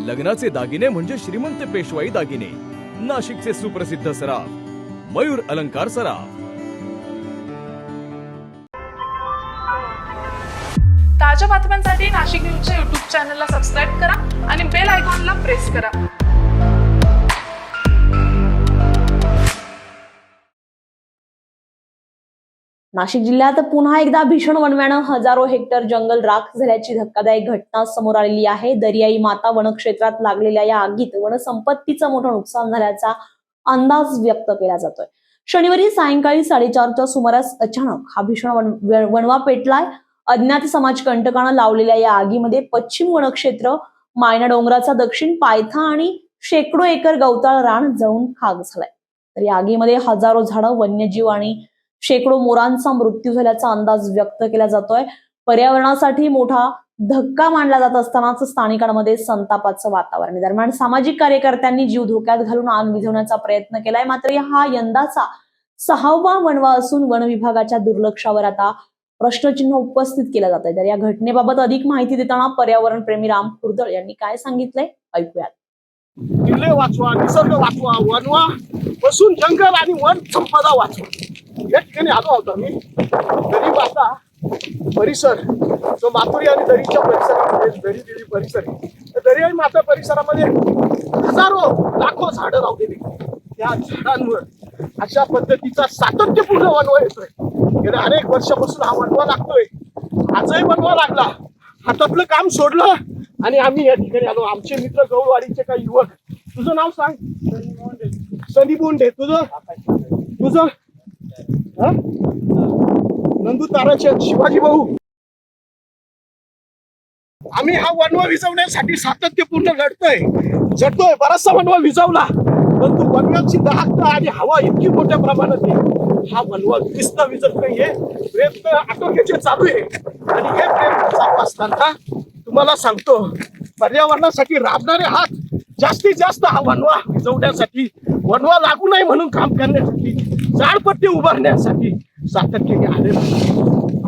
लग्नाचे दागिने म्हणजे श्रीमंत पेशवाई दागिने, नाशिकचे सुप्रसिद्ध सराफ मयूर अलंकार सराफ। ताज्या बातम्यांसाठी नाशिक न्यूजच्या YouTube चॅनलला सबस्क्राईब करा आणि बेल आयकॉनला प्रेस करा। नाशिक जिल्ह्यात पुन्हा एकदा भीषण वणव्यानं हजारो हेक्टर जंगल राख झाल्याची धक्कादायक घटना समोर आलेली आहे। दर्याई माता वनक्षेत्रात लागलेल्या या आगीत वनसंपत्तीचं मोठं नुकसान झाल्याचा अंदाज व्यक्त केला जातोय। शनिवारी सायंकाळी 4:30च्या सुमारास अचानक हा भीषण वणवा पेटलाय। अज्ञात समाजकंटकानं लावलेल्या या आगीमध्ये पश्चिम वनक्षेत्र, मायना डोंगराचा दक्षिण पायथा आणि शेकडो एकर गवताळ रान जळून खाक झालाय। तर या आगीमध्ये हजारो झाडं, वन्यजीव आणि शेकडो मोरांचा मृत्यू झाल्याचा अंदाज व्यक्त केला जातोय। पर्यावरणासाठी मोठा धक्का मानला जात असतानाच स्थानिकांमध्ये संतापाचं वातावरण आहे। दरम्यान सामाजिक कार्यकर्त्यांनी जीव धोक्यात घालून आग विझवण्याचा प्रयत्न केलाय। मात्र हा यंदाचा 6वा वणवा असून वन विभागाच्या दुर्लक्षावर आता प्रश्नचिन्ह उपस्थित केलं जात आहे। तर या घटनेबाबत अधिक माहिती देताना पर्यावरण प्रेमी राम खुर्दळ यांनी काय सांगितलंय ऐकूयात। किल्ले वाचवा, निसर्ग वाचवा, वनवा बसून जंगल आणि वन संपदा वाचवा या ठिकाणी आलो आहोत आम्ही। गरीब आता परिसर जो माथुरी आणि दरीच्या परिसरामध्ये दरी देवी परिसर आहे, त्या दरी आणि माता परिसरामध्ये हजारो लाखो झाडं लावलेली, त्या झाडांवर अशा पद्धतीचा सातत्यपूर्ण वनवा येतोय। गेल्या अनेक वर्षापासून हा वनवा लागतोय। आजही वनवा लागला, हातातलं काम सोडलं आणि आम्ही या ठिकाणी आलो। आमचे मित्र गौरवाडीचे काही युवक, तुझं नाव सांग? सनी बोंडे। तुझं नंदू ताराचे, शिवाजी भाऊ। आम्ही हा वनवा विझवण्यासाठी सातत्यपूर्ण झटतोय। बराचसा वनवा विझवला, परंतु वनव्याची दाहकता आणि हवा इतकी मोठ्या प्रमाणात आहे, हा वनवा विजत नाहीये। प्रयत्न आटोक्याचे चालू आहे आणि हे प्रयत्न चालू असताना तुम्हाला सांगतो, पर्यावरणासाठी राबणारे हात जास्तीत जास्त हा वनवा विझवण्यासाठी, वनवा लागू नये म्हणून काम करण्यासाठी, जाळपट्टी उभारण्यासाठी सातत्याने आले।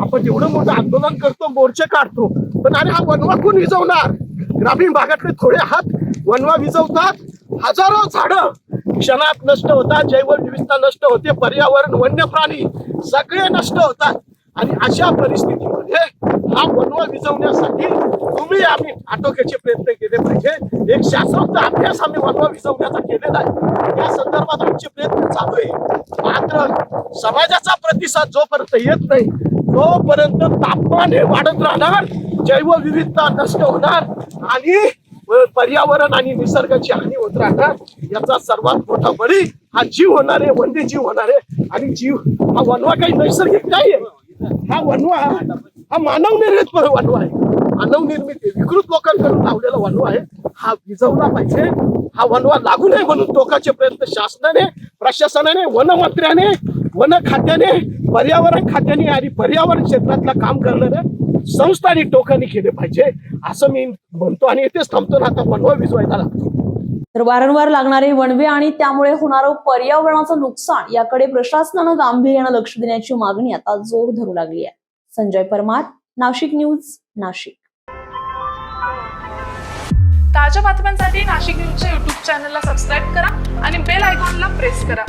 आपण एवढं मोठं आंदोलन करतो, मोर्चे काढतो, पण अरे हा वनवा कोण विझवणार? ग्रामीण भागातले थोडे हात वनवा विझवतात, हजारो झाडं क्षणात नष्ट होतात, जैवविविधता नष्ट होते, पर्यावरण, वन्य प्राणी सगळे नष्ट होतात। आणि अशा परिस्थितीमध्ये हा वनवा विझवण्यासाठी तुम्ही आम्ही आटोक्याचे प्रयत्न केले पाहिजे। एक शास्त्रोक्त अभ्यास आम्ही वनवा विझवण्याचा केलेला आहे, त्या संदर्भात आमचे प्रयत्न चालू आहे। मात्र समाजाचा प्रतिसाद जोपर्यंत येत नाही तोपर्यंत तापमान हे वाढत राहणार, जैवविविधता नष्ट होणार आणि पर्यावरण आणि निसर्गाची हानी होत राहणार। याचा सर्वात मोठा बळी हा जीव होणार आहे, वन्यजीव होणार आहे। आणि जीव हा वनवा काही नैसर्गिक नाही आहे, हा वनवा हा मानवनिर्मित वनवा आहे, मानवनिर्मित विकृत लोकांकडून लावलेला वनवा आहे। हा विझवला पाहिजे, हा वनवा लागू नये म्हणून टोकाचे प्रयत्न शासनाने, प्रशासनाने, वनमंत्र्याने, वन खात्याने, पर्यावरण खात्याने आणि पर्यावरण क्षेत्रातला काम करणाऱ्या संस्थांनी टोकाने केले पाहिजे असं मी म्हणतो आणि इथेच थांबतो ना। आता वनवा विझवायला लागतो। तर वारंवार लागणारे वणवे आणि त्यामुळे होणारं पर्यावरणाचं नुकसान याकडे प्रशासनानं गांभीर्यानं लक्ष देण्याची मागणी आता जोर धरू लागली आहे। संजय परमार, नाशिक न्यूज, नाशिक। ताज्या बातम्यांसाठी नाशिक न्यूजच्या YouTube चॅनलला सबस्क्राईब करा आणि बेल आयकॉनला प्रेस करा।